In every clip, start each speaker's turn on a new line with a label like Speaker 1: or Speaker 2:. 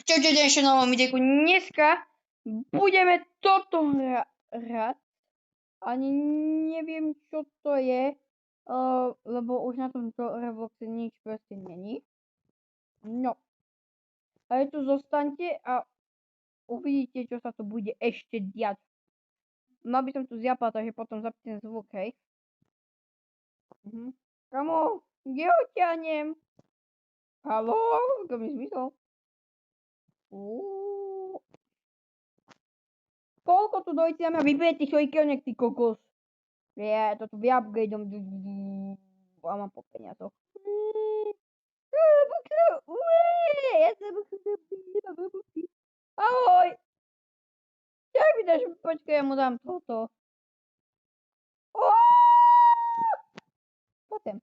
Speaker 1: Čaute, ešte novom videjku. Dneska budeme toto hrať. Ani neviem, čo to je, lebo už na tomto Robloxe nič proste není. No. Ale tu zostaňte a uvidíte, čo sa tu bude ešte diať. Mal by som tu zjapal, takže potom zapnem zvuk, hej. Kamo, kde ho ťahnem? Haló, to mi zmysel. Koľko tu dojde a vyberie tých ojkionek, ty kokos? Ja toto vyupgradeom a mám po peniazoch. Ja sa ahoj! Jak mi dáš? Počkaj, ja mu dám toto. Poďme.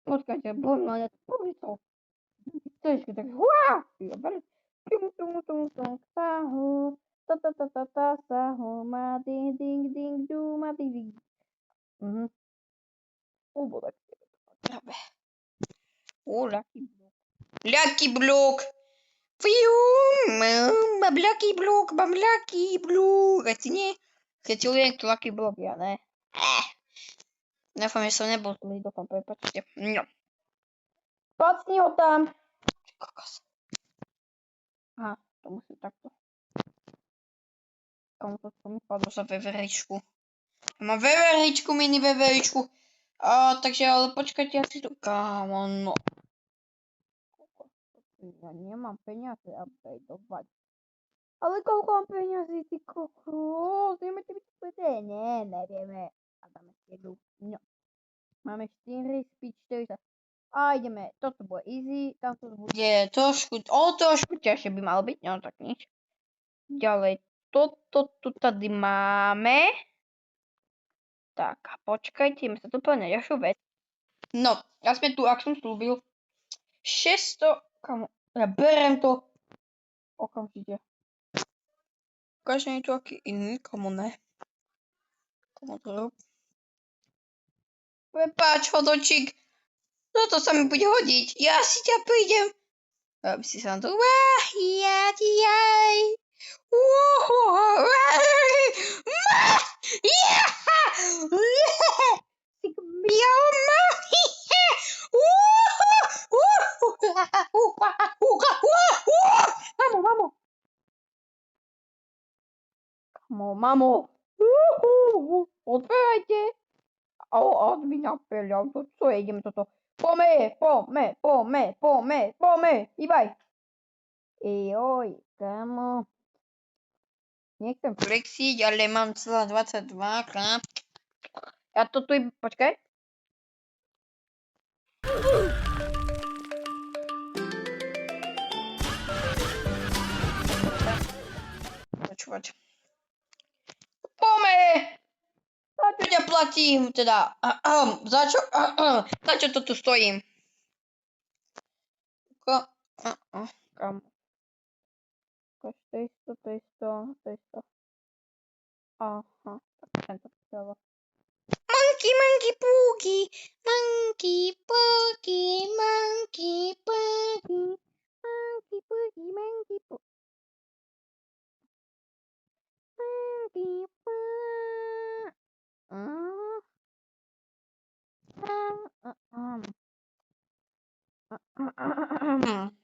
Speaker 1: Počkajte, božno, ja to poviem. Težko, tak huá! Sahu. Sahu. Ma ding ding ding du, ma ding ding. Tak pravé. Lucky block. Mám lucky block. A ty nie? Keď ti len lucky block, ja ne. Dúfam, že som nebol zlý, dúfam, prepáčte. No. Pacni ho tam. Kokos. Aha, to musím takto. Komu to mi padlo za veveričku. Mám veveričku, mini veveričku. Takže, ale počkajte, ja si to... Come on, no. Ja nemám peniaze upgradeovať. Ale koľko mám peniazy, ty kokos? Nemáte byť povedať? Nie, nevieme. A dáme jedu. No. Máme 4, speed 40. A ideme. Toto bude easy. Tamto bude trošku ťažšie by malo byť. No tak nič. Ďalej. Toto tu tady máme. Tak a počkajte, ideme sa tu plne ďalšiu vec. No, ja sme tu, ak som slúbil, 600, kamo, ja berem to okamžite. Každý je tu aký iný, komu ne. Komu to rob. Prepáč, hodočík, toto sa mi bude hodiť, ja si ťa prídem. Aby si sa na to, Mamo, otvárajte. Odmíňam peľam, to co je, ideme toto. Pome, ibaj. Joj, kamo. Nechcem flexiť, ale mám celá 22, krát. Ja to tu, počkaj. Počúvať. Pome! Za čo ťa platím, teda? Za čo to tu stojím? Kam? To je 100. Aha, tak tento právo. Monkey, poogie.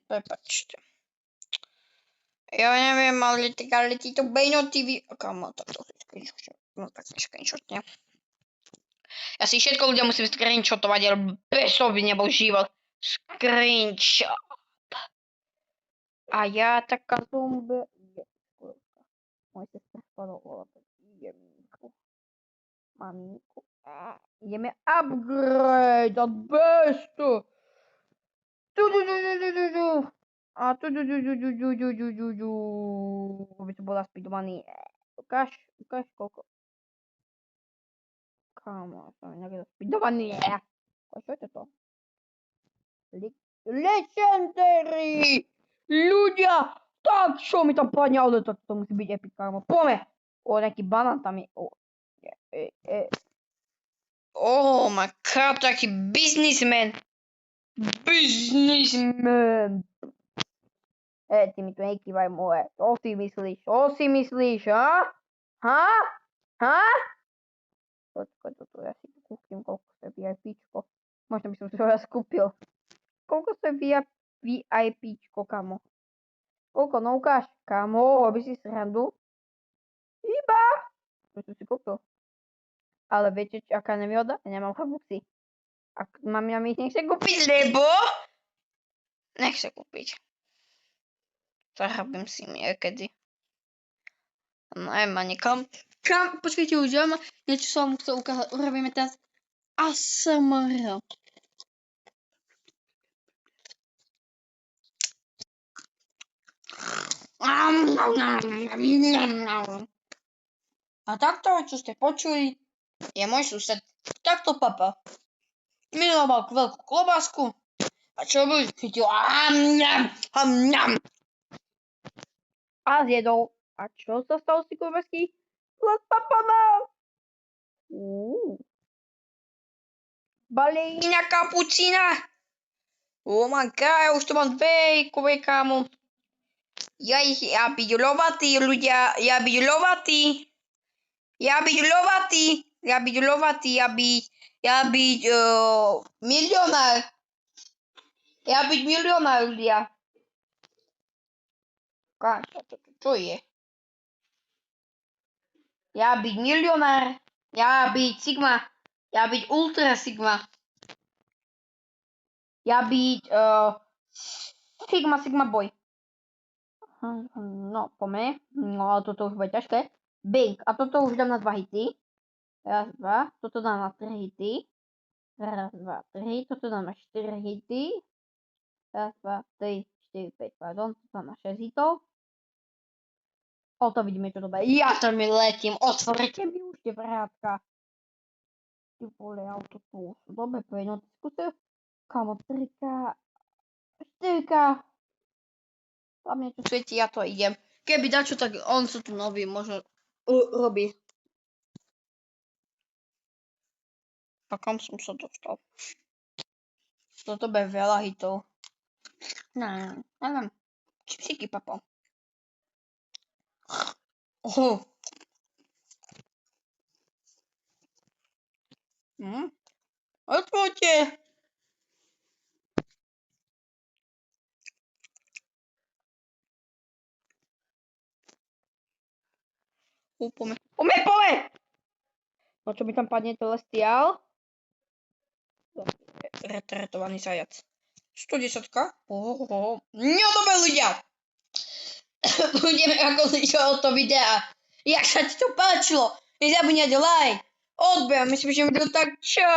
Speaker 1: Prepačte. Ja neviem, ale títo bejnoty Kamo, tak to si screenshot. No tak screenshotne. Ja si všetko ľudia musím screenshotovať, ale bez toho by nebol život. Screenshot. A ja taká zombie. Môj sestra spadol jemníku. Maminku. Ideme upgrade a bestu. A by to bola speedovaný. Ukáž koľko. Kámo, som nejaký speedovaný. Čo je to? Legendary! Ľudia! Tak, čo mi tam padne, ale to musí byť epic, kámo. Poďme! Nejaký banán tam je. Oh my god, taký businessman. Ty mi tu nekývaj moje. Čo si myslíš? Čo si myslíš, ha? Ha? Ha? Počkaj, toto ja si kúpim, koľko sa VIPčko. Možno by som si ho raz kúpil. Koľko sa VIPčko, kamo? Koľko, no ukáž? Kamo, robíš si srandu? Iba! To som si kúpil. Ale viete, aká nevýhoda? Ja nemám Robuxy. Ak mám ja mi ich nechce kúpiť, lebo... Nechce kúpiť. Zarobím si niekedy. Najma niekam. Počkajte, už ja niečo som vám chcel ukázať. Urobíme teraz ASMR. A takto, čo ste počuli, je môj sused. Takto papa. Miloval veľkú klobásku. A čo by chytil? A zjedol. A čo sa stalo z tej klobásky? Roztapaná. Balína kapučína. Oh my god, ja už to mám 2 kámo. Ja byť lovatý, ľudia. Ja byť milionár. Ja byť milionár, ľudia. Čo je? Ja byť milionár. Ja byť Sigma. Ja byť Ultra Sigma. Ja byť Sigma Boy. No, poďme. No, ale toto už bude ťažké. Bing. A toto už dám na 2 hity. Raz, 2. Toto dám na 3 hity. Raz, 2, 3. Toto dám na 4 hity. Raz, 2, 3, 4, 5. Pardon. Toto dám na 6 hitov. O, to vidíme, čo dobre. Ja tam letím. Otvorite mi už tie vrátka. Ty vole, auto tu. Dobre, po jednotku skúsil. Kamo, 3K. 4K. Tam niečo svieti, ja to idem. Keby dačo, tak on sa tu nový možno robí. A kam som sa dostal? Toto bude veľa hitov. Neviem. Čipsíky, papo. Odpoďte. Poďme! No čo mi tam padne Celestial? Retretovaný zajac. 110-ka? No dobre, ľudia! Budeme ako o to videa. Jak sa ti to páčilo? Nezabudnite like, odber, myslím, že mi to tak čau.